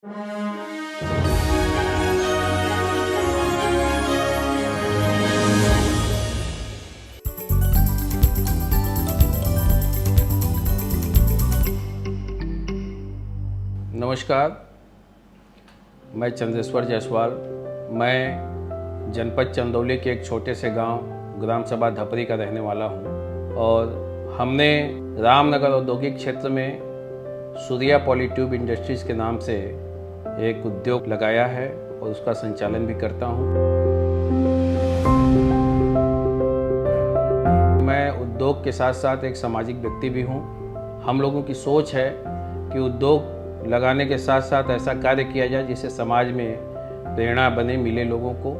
नमस्कार, मैं चंद्रेश्वर जायसवाल। मैं जनपद चंदौली के एक छोटे से गांव ग्राम सभा धपरी का रहने वाला हूं और हमने रामनगर औद्योगिक क्षेत्र में सूर्या पॉलीट्यूब इंडस्ट्रीज़ के नाम से एक उद्योग लगाया है और उसका संचालन भी करता हूं। मैं उद्योग के साथ साथ एक सामाजिक व्यक्ति भी हूं। हम लोगों की सोच है कि उद्योग लगाने के साथ साथ ऐसा कार्य किया जाए जिससे समाज में प्रेरणा बने, मिले लोगों को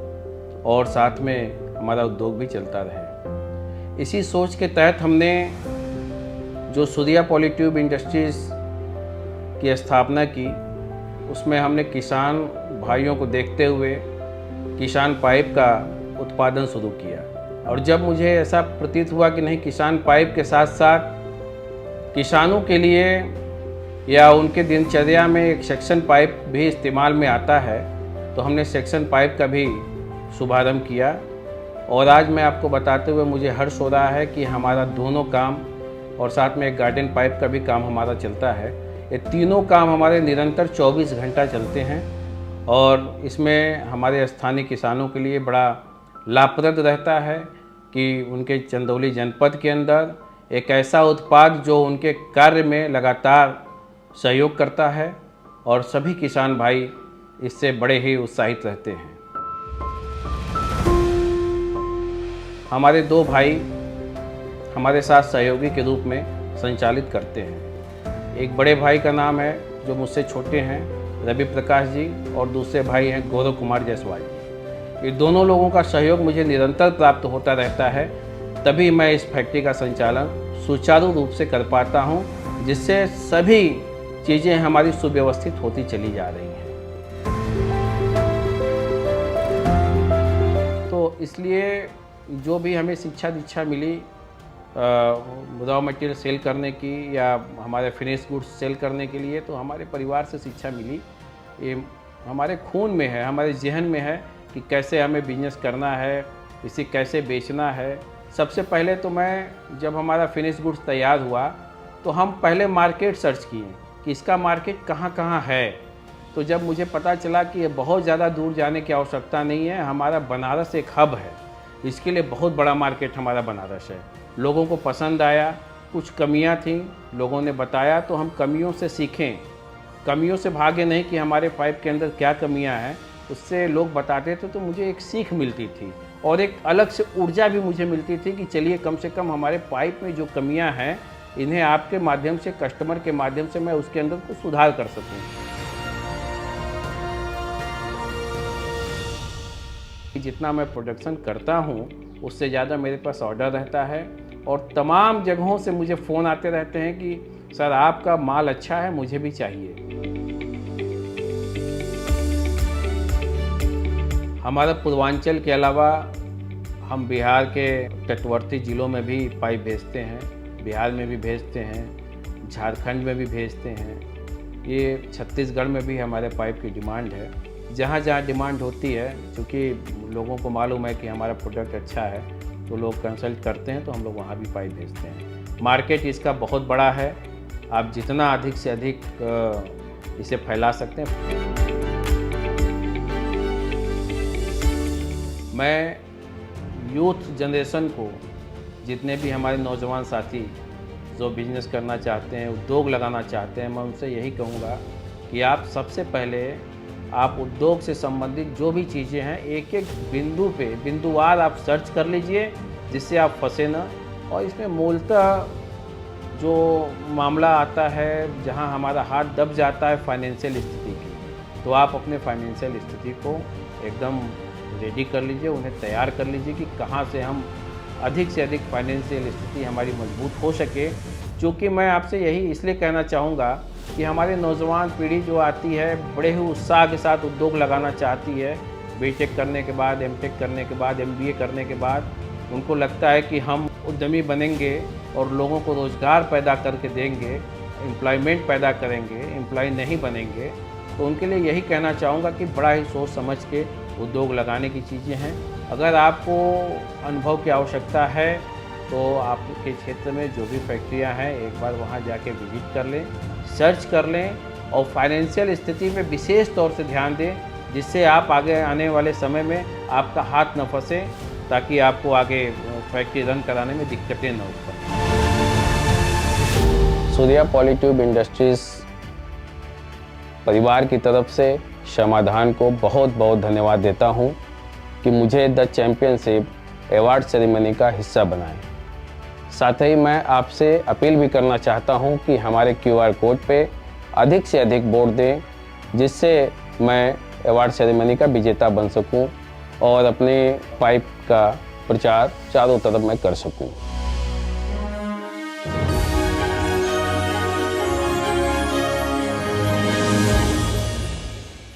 और साथ में हमारा उद्योग भी चलता रहे। इसी सोच के तहत हमने जो सूर्या पॉलीट्यूब इंडस्ट्रीज़ की स्थापना की, उसमें हमने किसान भाइयों को देखते हुए किसान पाइप का उत्पादन शुरू किया। और जब मुझे ऐसा प्रतीत हुआ कि नहीं, किसान पाइप के साथ साथ किसानों के लिए या उनके दिनचर्या में एक सेक्शन पाइप भी इस्तेमाल में आता है, तो हमने सेक्शन पाइप का भी शुभारंभ किया। और आज मैं आपको बताते हुए मुझे हर्ष हो रहा है कि हमारा दोनों काम और साथ में एक गार्डन पाइप का भी काम हमारा चलता है। ये तीनों काम हमारे निरंतर 24 घंटा चलते हैं और इसमें हमारे स्थानीय किसानों के लिए बड़ा लाभप्रद रहता है कि उनके चंदौली जनपद के अंदर एक ऐसा उत्पाद जो उनके कार्य में लगातार सहयोग करता है और सभी किसान भाई इससे बड़े ही उत्साहित रहते हैं। हमारे दो भाई हमारे साथ सहयोगी के रूप में संचालित करते हैं। एक बड़े भाई का नाम है जो मुझसे छोटे हैं, रवि प्रकाश जी, और दूसरे भाई हैं गौरव कुमार जायसवाल जी। ये दोनों लोगों का सहयोग मुझे निरंतर प्राप्त होता रहता है, तभी मैं इस फैक्ट्री का संचालन सुचारू रूप से कर पाता हूँ, जिससे सभी चीज़ें हमारी सुव्यवस्थित होती चली जा रही हैं। तो इसलिए जो भी हमें शिक्षा दीक्षा मिली रॉ मटेरियल सेल करने की या हमारे फिनिश गुड्स सेल करने के लिए, तो हमारे परिवार से शिक्षा मिली। ये हमारे खून में है, हमारे जहन में है कि कैसे हमें बिजनेस करना है, इसे कैसे बेचना है। सबसे पहले तो मैं, जब हमारा फिनिश गुड्स तैयार हुआ, तो हम पहले मार्केट सर्च किए कि इसका मार्केट कहाँ कहाँ है। तो जब मुझे पता चला कि ये बहुत ज़्यादा दूर जाने की आवश्यकता नहीं है, हमारा बनारस एक हब है, इसके लिए बहुत बड़ा मार्केट हमारा बनारस है। लोगों को पसंद आया, कुछ कमियां थीं, लोगों ने बताया, तो हम कमियों से सीखें, कमियों से भागे नहीं कि हमारे पाइप के अंदर क्या कमियां हैं। उससे लोग बताते थे तो मुझे एक सीख मिलती थी और एक अलग से ऊर्जा भी मुझे मिलती थी कि चलिए कम से कम हमारे पाइप में जो कमियां हैं, इन्हें आपके माध्यम से, कस्टमर के माध्यम से मैं उसके अंदर कुछ सुधार कर सकूं। जितना मैं प्रोडक्शन करता हूं, उससे ज़्यादा मेरे पास ऑर्डर रहता है और तमाम जगहों से मुझे फ़ोन आते रहते हैं कि सर आपका माल अच्छा है, मुझे भी चाहिए। हमारा पूर्वांचल के अलावा हम बिहार के तटवर्ती ज़िलों में भी पाइप भेजते हैं, बिहार में भी भेजते हैं, झारखंड में भी भेजते हैं। ये छत्तीसगढ़ में भी हमारे पाइप की डिमांड है। जहाँ जहाँ डिमांड होती है, क्योंकि लोगों को मालूम है कि हमारा प्रोडक्ट अच्छा है, तो लोग कंसल्ट करते हैं, तो हम लोग वहाँ भी पाइप भेजते हैं। मार्केट इसका बहुत बड़ा है, आप जितना अधिक से अधिक इसे फैला सकते हैं। मैं यूथ जनरेशन को, जितने भी हमारे नौजवान साथी जो बिजनेस करना चाहते हैं, उद्योग लगाना चाहते हैं, मैं उनसे यही कहूँगा कि आप सबसे पहले आप उद्योग से संबंधित जो भी चीज़ें हैं, एक एक बिंदु पे बिंदुवार आप सर्च कर लीजिए, जिससे आप फंसे ना। और इसमें मूलतः जो मामला आता है, जहां हमारा हाथ दब जाता है फाइनेंशियल स्थिति की, तो आप अपने फाइनेंशियल स्थिति को एकदम रेडी कर लीजिए, उन्हें तैयार कर लीजिए कि कहां से हम अधिक से अधिक फाइनेंशियल स्थिति हमारी मजबूत हो सके। क्योंकि मैं आपसे यही इसलिए कहना चाहूँगा कि हमारे नौजवान पीढ़ी जो आती है, बड़े ही उत्साह के साथ उद्योग लगाना चाहती है। बीटेक करने के बाद, एमटेक करने के बाद, एमबीए करने के बाद उनको लगता है कि हम उद्यमी बनेंगे और लोगों को रोज़गार पैदा करके देंगे, एम्प्लॉयमेंट पैदा करेंगे, एम्प्लॉय नहीं बनेंगे। तो उनके लिए यही कहना चाहूँगा कि बड़ा ही सोच समझ के उद्योग लगाने की चीज़ें हैं। अगर आपको अनुभव की आवश्यकता है तो आपके क्षेत्र में जो भी फैक्ट्रियाँ हैं एक बार वहाँ जाके विजिट कर लें, सर्च कर लें और फाइनेंशियल स्थिति में विशेष तौर से ध्यान दें, जिससे आप आगे आने वाले समय में आपका हाथ न फंसे, ताकि आपको आगे फैक्ट्री रन कराने में दिक्कतें न उत्पन्न। सूर्या पॉलीट्यूब इंडस्ट्रीज़ परिवार की तरफ से समाधान को बहुत बहुत धन्यवाद देता हूं कि मुझे द चैम्पियनशिप अवार्ड सेरेमनी का हिस्सा बनाएं। साथ ही मैं आपसे अपील भी करना चाहता हूं कि हमारे QR कोड पे अधिक से अधिक वोट दें, जिससे मैं अवार्ड सेरेमनी का विजेता बन सकूं और अपने पाइप का प्रचार चारों तरफ मैं कर सकूं।